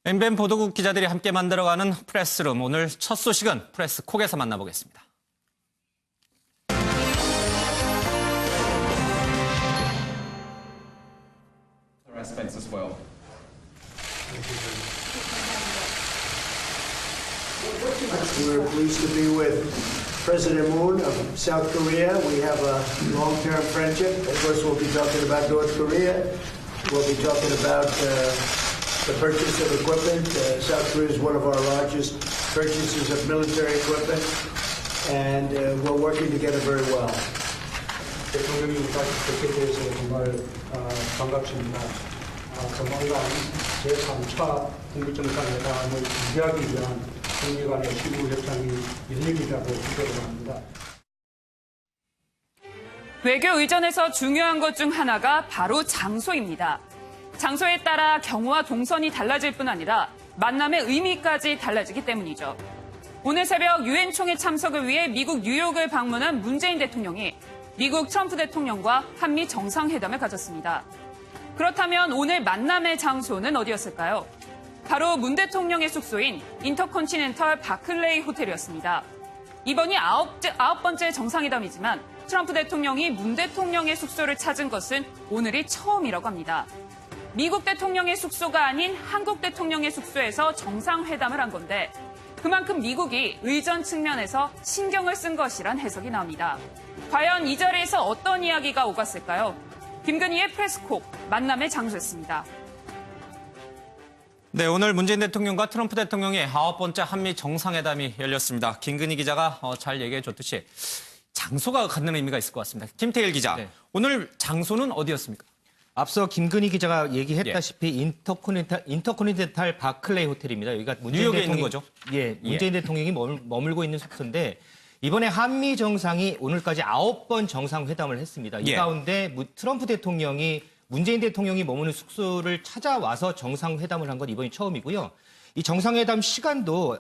MBN 보도국 기자들이 함께 만들어가는 프레스룸. 오늘 첫 소식은 프레스콕에서 만나보겠습니다. aspects as well. We're pleased to be with President Moon of South Korea. We have a long-term friendship. Of course, we'll be talking about North Korea. We'll be talking about the purchase of equipment. South Korea is one of our largest purchasers of military equipment, and we're working together very well. 대통령이 다시 뵙게 돼서 정말 반갑습니다. 조만간 제3차 북미정상회담을 준비하기 위한 북미 간의 실무 협상이 열리리라고 기대를 합니다. 외교 의전에서 중요한 것 중 하나가 바로 장소입니다. 장소에 따라 경우와 동선이 달라질 뿐 아니라 만남의 의미까지 달라지기 때문이죠. 오늘 새벽 유엔 총회 참석을 위해 미국 뉴욕을 방문한 문재인 대통령이 미국 트럼프 대통령과 한미 정상회담을 가졌습니다. 그렇다면 오늘 만남의 장소는 어디였을까요? 바로 문 대통령의 숙소인 인터컨티넨털 바클레이 호텔이었습니다. 이번이 아홉 번째 정상회담이지만 트럼프 대통령이 문 대통령의 숙소를 찾은 것은 오늘이 처음이라고 합니다. 미국 대통령의 숙소가 아닌 한국 대통령의 숙소에서 정상회담을 한 건데 그만큼 미국이 의전 측면에서 신경을 쓴 것이란 해석이 나옵니다. 과연 이 자리에서 어떤 이야기가 오갔을까요? 김근희의 프레스콕, 만남의 장소였습니다. 네, 오늘 문재인 대통령과 트럼프 대통령의 9번째 한미 정상회담이 열렸습니다. 김근희 기자가 잘 얘기해 줬듯이 장소가 갖는 의미가 있을 것 같습니다. 김태일 기자, 네. 오늘 장소는 어디였습니까? 앞서 김근희 기자가 얘기했다시피 인터코니텐탈 바클레이 호텔입니다. 여기가 뉴욕에 있는 거죠? 문재인 대통령이 머물고 있는 숙소인데 이번에 한미 정상이 오늘까지 9번 정상회담을 했습니다. 이 가운데 트럼프 대통령이 문재인 대통령이 머무는 숙소를 찾아와서 정상회담을 한 건 이번이 처음이고요. 이 정상회담 시간도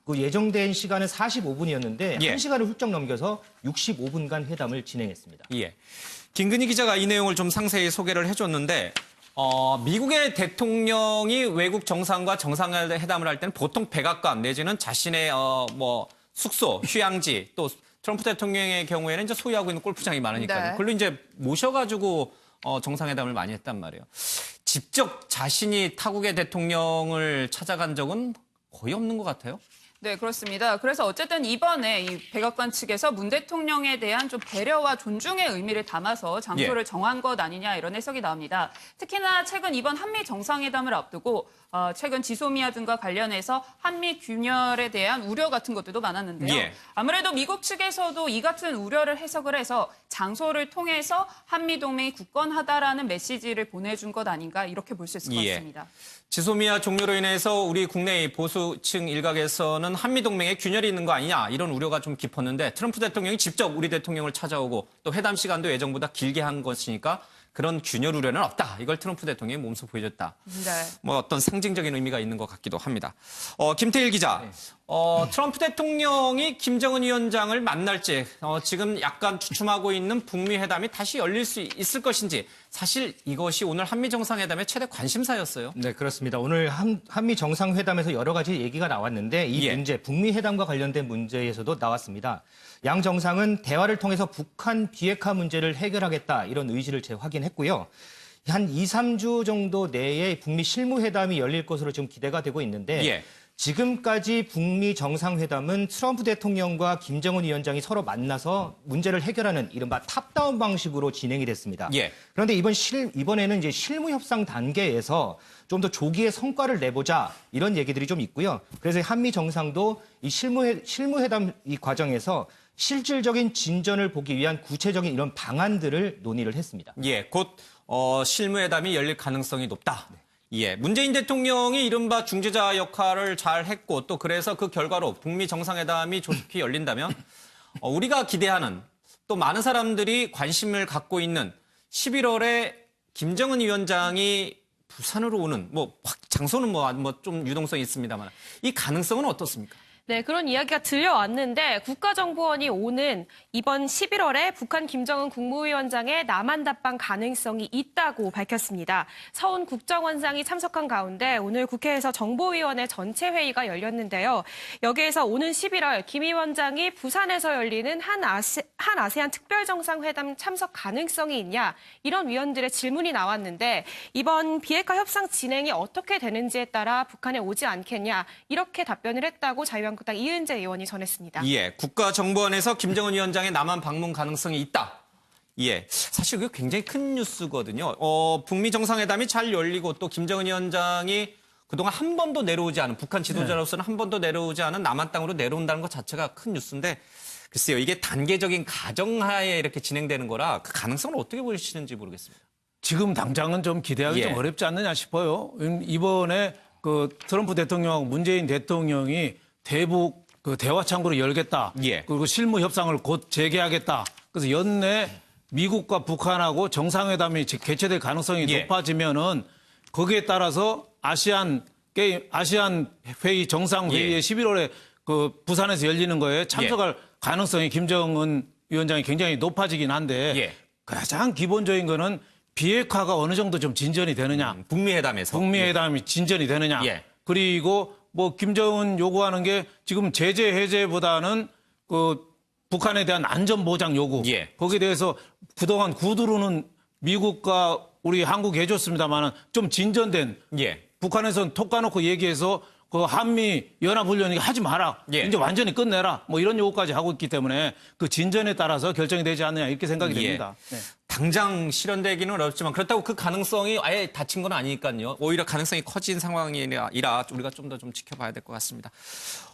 그 예정된 시간은 45분이었는데 1시간을 훌쩍 넘겨서 65분간 회담을 진행했습니다. 김근희 기자가 이 내용을 좀 상세히 소개를 해줬는데 미국의 대통령이 외국 정상과 정상회담을 할 때는 보통 백악관 내지는 자신의 숙소, 휴양지 또 트럼프 대통령의 경우에는 이제 소유하고 있는 골프장이 많으니까요. 그걸로 이제 모셔가지고 정상회담을 많이 했단 말이에요. 직접 자신이 타국의 대통령을 찾아간 적은 거의 없는 것 같아요. 네, 그렇습니다. 그래서 어쨌든 이번에 이 백악관 측에서 문 대통령에 대한 좀 배려와 존중의 의미를 담아서 장소를 정한 것 아니냐 이런 해석이 나옵니다. 특히나 최근 이번 한미 정상회담을 앞두고 최근 지소미아 등과 관련해서 한미 균열에 대한 우려 같은 것들도 많았는데요. 아무래도 미국 측에서도 이 같은 우려를 해석을 해서 장소를 통해서 한미 동맹이 굳건하다라는 메시지를 보내준 것 아닌가 이렇게 볼 수 있을 것 같습니다. 지소미아 종료로 인해서 우리 국내의 보수층 일각에서는 한미동맹에 균열이 있는 거 아니냐 이런 우려가 좀 깊었는데 트럼프 대통령이 직접 우리 대통령을 찾아오고 또 회담 시간도 예정보다 길게 한 것이니까 그런 균열 우려는 없다. 이걸 트럼프 대통령이 몸소 보여줬다. 어떤 상징적인 의미가 있는 것 같기도 합니다. 김태일 기자, 트럼프 대통령이 김정은 위원장을 만날지 지금 약간 주춤하고 있는 북미 회담이 다시 열릴 수 있을 것인지 사실 이것이 오늘 한미 정상회담의 최대 관심사였어요. 네, 그렇습니다. 오늘 한미 정상회담에서 여러 가지 얘기가 나왔는데 이 문제, 북미 회담과 관련된 문제에서도 나왔습니다. 양 정상은 대화를 통해서 북한 비핵화 문제를 해결하겠다 이런 의지를 재확인했고요. 한 2, 3주 정도 내에 북미 실무회담이 열릴 것으로 지금 기대가 되고 있는데 지금까지 북미 정상회담은 트럼프 대통령과 김정은 위원장이 서로 만나서 문제를 해결하는 이른바 탑다운 방식으로 진행이 됐습니다. 그런데 이번에는 이제 실무 협상 단계에서 좀 더 조기에 성과를 내보자 이런 얘기들이 좀 있고요. 그래서 한미 정상도 이 실무회담 이 과정에서 실질적인 진전을 보기 위한 구체적인 이런 방안들을 논의를 했습니다. 곧 실무회담이 열릴 가능성이 높다. 문재인 대통령이 이른바 중재자 역할을 잘 했고 또 그래서 그 결과로 북미 정상회담이 조속히 열린다면 우리가 기대하는 또 많은 사람들이 관심을 갖고 있는 11월에 김정은 위원장이 부산으로 오는 장소는 좀 유동성이 있습니다만 이 가능성은 어떻습니까? 네, 그런 이야기가 들려왔는데 국가정보원이 오는 이번 11월에 북한 김정은 국무위원장의 남한 답방 가능성이 있다고 밝혔습니다. 서훈 국정원장이 참석한 가운데 오늘 국회에서 정보위원회 전체 회의가 열렸는데요. 여기에서 오는 11월 김 위원장이 부산에서 열리는 한 아세안 특별정상회담 참석 가능성이 있냐 이런 위원들의 질문이 나왔는데 이번 비핵화 협상 진행이 어떻게 되는지에 따라 북한에 오지 않겠냐 이렇게 답변을 했다고 자유한국당 이은재 의원이 전했습니다. 예, 국가정보원에서 김정은 위원장의 남한 방문 가능성이 있다. 예, 사실 이거 굉장히 큰 뉴스거든요. 북미 정상회담이 잘 열리고 또 김정은 위원장이 그동안 한 번도 내려오지 않은 북한 지도자로서는 한 번도 내려오지 않은 남한 땅으로 내려온다는 것 자체가 큰 뉴스인데 글쎄요, 이게 단계적인 가정하에 이렇게 진행되는 거라 그 가능성을 어떻게 보시는지 모르겠습니다. 지금 당장은 좀 기대하기 좀 어렵지 않느냐 싶어요. 이번에 그 트럼프 대통령하고 문재인 대통령이 대북 그 대화 창구를 열겠다. 그리고 실무 협상을 곧 재개하겠다. 그래서 연내 미국과 북한하고 정상회담이 개최될 가능성이 높아지면은 거기에 따라서 아시안 회의 정상회의에 11월에 그 부산에서 열리는 거에 참석할 가능성이 김정은 위원장이 굉장히 높아지긴 한데 가장 기본적인 거는 비핵화가 어느 정도 좀 진전이 되느냐. 북미회담이 진전이 되느냐. 그리고 뭐 김정은 요구하는 게 지금 제재 해제보다는 그 북한에 대한 안전 보장 요구. 거기에 대해서 그동안 구두로는 미국과 우리 한국이 해줬습니다만은 좀 진전된 북한에서는 톡 까놓고 얘기해서 그 한미 연합훈련이 하지 마라. 이제 완전히 끝내라. 뭐 이런 요구까지 하고 있기 때문에 그 진전에 따라서 결정이 되지 않느냐 이렇게 생각이 됩니다. 당장 실현되기는 어렵지만 그렇다고 그 가능성이 아예 닫힌 건 아니니까요. 오히려 가능성이 커진 상황이라 우리가 좀 더 좀 지켜봐야 될 것 같습니다.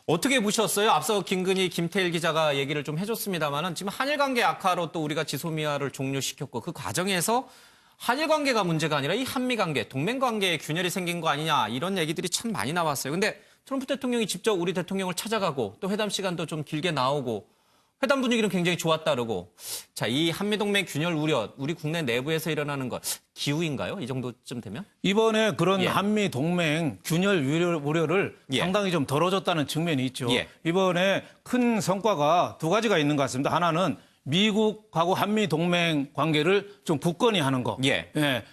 어떻게 보셨어요? 앞서 김태일 기자가 얘기를 좀 해줬습니다만은 지금 한일 관계 악화로 또 우리가 지소미아를 종료시켰고 그 과정에서 한일 관계가 문제가 아니라 이 한미 관계, 동맹 관계에 균열이 생긴 거 아니냐 이런 얘기들이 참 많이 나왔어요. 근데 트럼프 대통령이 직접 우리 대통령을 찾아가고 또 회담 시간도 좀 길게 나오고 회담 분위기는 굉장히 좋았다 그러고 자, 이 한미 동맹 균열 우려 우리 국내 내부에서 일어나는 것 기우인가요? 이 정도쯤 되면? 이번에 그런 한미 동맹 균열 우려를 상당히 좀 덜어졌다는 측면이 있죠. 이번에 큰 성과가 두 가지가 있는 것 같습니다. 하나는 미국하고 한미 동맹 관계를 좀 굳건히 하는 거.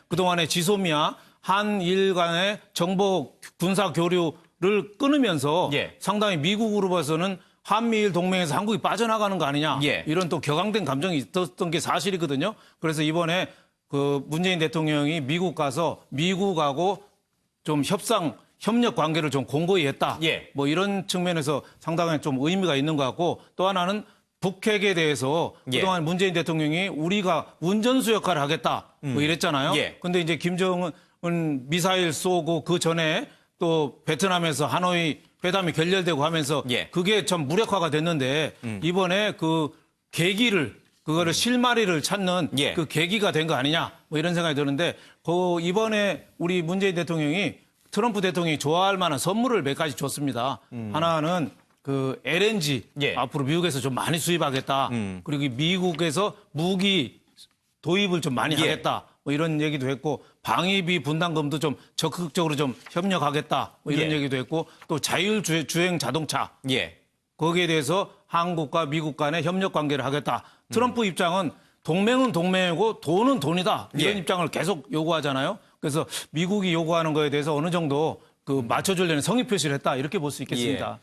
그동안에 지소미아 한일 간의 정보 군사 교류를 끊으면서 상당히 미국으로 봐서는 한미일 동맹에서 한국이 빠져나가는 거 아니냐. 이런 또 격앙된 감정이 있었던 게 사실이거든요. 그래서 이번에 그 문재인 대통령이 미국 가서 미국하고 좀 협력 관계를 좀 공고히 했다. 뭐 이런 측면에서 상당히 좀 의미가 있는 것 같고 또 하나는 북핵에 대해서 그동안 문재인 대통령이 우리가 운전수 역할을 하겠다 뭐 이랬잖아요. 근데 이제 김정은 미사일 쏘고 그 전에 또 베트남에서 하노이 회담이 결렬되고 하면서 그게 참 무력화가 됐는데 이번에 그 계기를 그거를 실마리를 찾는 그 계기가 된 거 아니냐 뭐 이런 생각이 드는데 그 이번에 우리 문재인 대통령이 트럼프 대통령이 좋아할 만한 선물을 몇 가지 줬습니다. 하나는 그 LNG 앞으로 미국에서 좀 많이 수입하겠다. 그리고 미국에서 무기 도입을 좀 많이 하겠다. 뭐 이런 얘기도 했고 방위비 분담금도 좀 적극적으로 좀 협력하겠다. 뭐 이런 얘기도 했고 또 자율주행 자동차 거기에 대해서 한국과 미국 간의 협력 관계를 하겠다. 트럼프 입장은 동맹은 동맹이고 돈은 돈이다. 이런 입장을 계속 요구하잖아요. 그래서 미국이 요구하는 거에 대해서 어느 정도 그 맞춰주려는 성의 표시를 했다. 이렇게 볼 수 있겠습니다.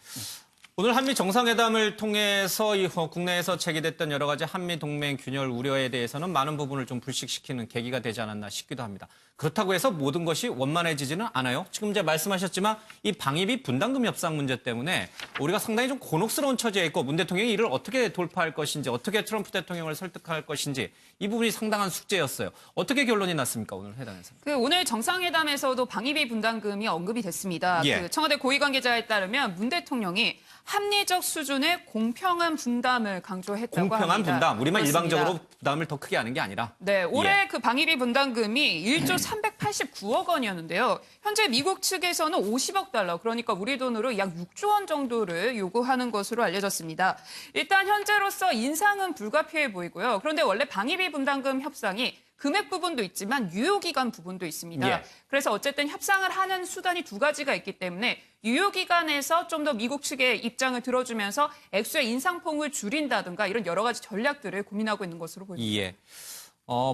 오늘 한미 정상회담을 통해서 국내에서 제기됐던 여러 가지 한미 동맹 균열 우려에 대해서는 많은 부분을 좀 불식시키는 계기가 되지 않았나 싶기도 합니다. 그렇다고 해서 모든 것이 원만해지지는 않아요. 지금 이제 말씀하셨지만 이 방위비 분담금 협상 문제 때문에 우리가 상당히 좀 곤혹스러운 처지에 있고 문 대통령이 이를 어떻게 돌파할 것인지 어떻게 트럼프 대통령을 설득할 것인지 이 부분이 상당한 숙제였어요. 어떻게 결론이 났습니까? 오늘 회담에서. 오늘 정상회담에서도 방위비 분담금이 언급이 됐습니다. 그 청와대 고위 관계자에 따르면 문 대통령이 합리적 수준의 공평한 분담을 강조했다고 합니다. 공평한 분담. 우리만 그렇습니다. 일방적으로 부담을 더 크게 하는 게 아니라. 네, 올해 그 방위비 분담금이 1조 389억 원이었는데요. 현재 미국 측에서는 50억 달러, 그러니까 우리 돈으로 약 6조 원 정도를 요구하는 것으로 알려졌습니다. 일단 현재로서 인상은 불가피해 보이고요. 그런데 원래 방위비 분담금 협상이 금액 부분도 있지만 유효기간 부분도 있습니다. 예. 그래서 어쨌든 협상을 하는 수단이 두 가지가 있기 때문에 유효기간에서 좀 더 미국 측의 입장을 들어주면서 액수의 인상폭을 줄인다든가 이런 여러 가지 전략들을 고민하고 있는 것으로 보입니다. 예.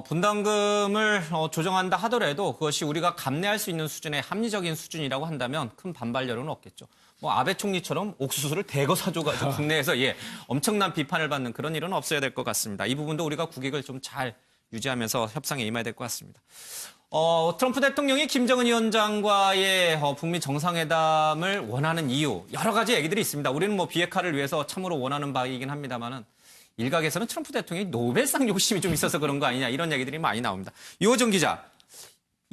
분담금을 조정한다 하더라도 그것이 우리가 감내할 수 있는 수준의 합리적인 수준이라고 한다면 큰 반발 여론은 없겠죠. 뭐 아베 총리처럼 옥수수를 대거 사줘가지고 국내에서 엄청난 비판을 받는 그런 일은 없어야 될 것 같습니다. 이 부분도 우리가 국익을 좀 잘 유지하면서 협상에 임해야 될 것 같습니다. 트럼프 대통령이 김정은 위원장과의 북미 정상회담을 원하는 이유 여러 가지 얘기들이 있습니다. 우리는 뭐 비핵화를 위해서 참으로 원하는 바이긴 합니다만은 일각에서는 트럼프 대통령이 노벨상 욕심이 좀 있어서 그런 거 아니냐 이런 얘기들이 많이 나옵니다. 유호정 기자,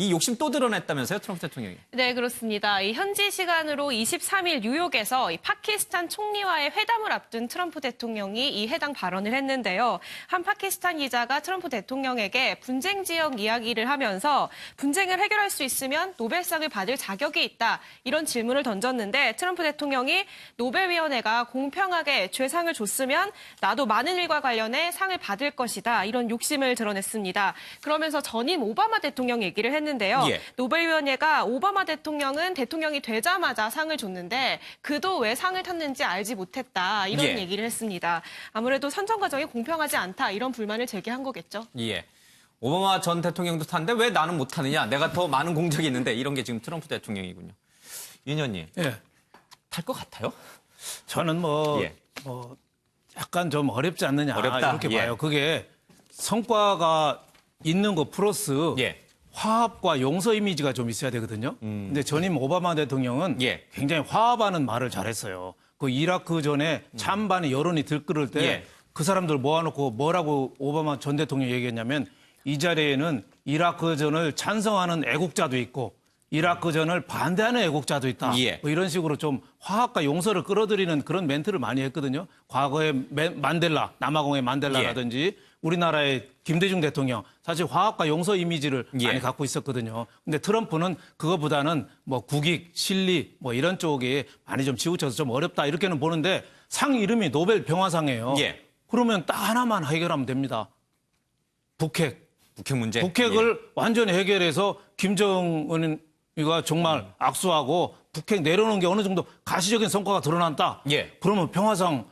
이 욕심 또 드러냈다면서요, 트럼프 대통령이? 네, 그렇습니다. 이 현지 시간으로 23일 뉴욕에서 이 파키스탄 총리와의 회담을 앞둔 트럼프 대통령이 이 해당 발언을 했는데요. 한 파키스탄 기자가 트럼프 대통령에게 분쟁 지역 이야기를 하면서 분쟁을 해결할 수 있으면 노벨상을 받을 자격이 있다. 이런 질문을 던졌는데 트럼프 대통령이 노벨위원회가 공평하게 죄상을 줬으면 나도 많은 일과 관련해 상을 받을 것이다. 이런 욕심을 드러냈습니다. 그러면서 전임 오바마 대통령 얘기를 했는데요. 예. 노벨위원회가 오바마 대통령은 대통령이 되자마자 상을 줬는데 그도 왜 상을 탔는지 알지 못했다. 이런 예. 얘기를 했습니다. 아무래도 선정 과정이 공평하지 않다. 이런 불만을 제기한 거겠죠. 예. 오바마 전 대통령도 탔는데 왜 나는 못 타느냐? 내가 더 많은 공적이 있는데 이런 게 지금 트럼프 대통령이군요. 윤 의원님, 예. 탈 것 같아요? 저는 예. 약간 좀 어렵지 않느냐 어렵다. 이렇게 예. 봐요. 그게 성과가 있는 거 플러스 예. 화합과 용서 이미지가 좀 있어야 되거든요. 근데 전임 오바마 대통령은 예. 굉장히 화합하는 말을 잘했어요. 그 이라크 전에 찬반의 여론이 들끓을 때 예. 그 사람들 모아놓고 뭐라고 오바마 전 대통령이 얘기했냐면 이 자리에는 이라크전을 찬성하는 애국자도 있고 이라크전을 반대하는 애국자도 있다. 예. 뭐 이런 식으로 좀 화합과 용서를 끌어들이는 그런 멘트를 많이 했거든요. 과거에 만델라, 남아공의 만델라라든지 우리나라의 김대중 대통령 사실 화합과 용서 이미지를 많이 갖고 있었거든요. 근데 트럼프는 그거보다는 뭐 국익, 실리 뭐 이런 쪽에 많이 좀 치우쳐서 좀 어렵다 이렇게는 보는데 상 이름이 노벨 평화상이에요. 예. 그러면 딱 하나만 해결하면 됩니다. 북핵. 북핵 문제. 북핵을 완전히 해결해서 김정은이가 정말 악수하고 북핵 내려놓은 게 어느 정도 가시적인 성과가 드러난다. 예. 그러면 평화상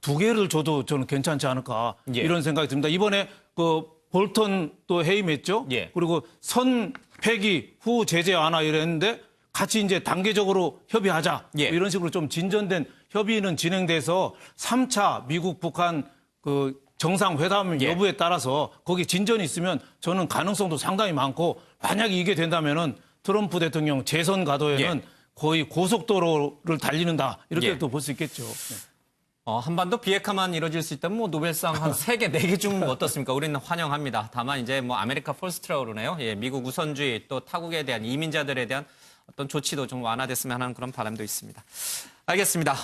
2개를 줘도 저는 괜찮지 않을까 예. 이런 생각이 듭니다. 이번에 그 볼턴 또 해임했죠. 예. 그리고 선 폐기 후 제재 완화 이랬는데 같이 이제 단계적으로 협의하자. 예. 이런 식으로 좀 진전된 협의는 진행돼서 3차 미국 북한 그 정상회담 예. 여부에 따라서 거기 진전이 있으면 저는 가능성도 상당히 많고 만약에 이게 된다면은 트럼프 대통령 재선 가도에는 거의 고속도로를 달리는다 이렇게 예. 또 볼 수 있겠죠. 네. 한반도 비핵화만 이뤄질 수 있다면 뭐 노벨상 한 3개, 4개 중 어떻습니까? 우리는 환영합니다. 다만 이제 뭐 아메리카 퍼스트라고 그러네요. 예, 미국 우선주의 또 타국에 대한 이민자들에 대한 어떤 조치도 좀 완화됐으면 하는 그런 바람도 있습니다. 알겠습니다.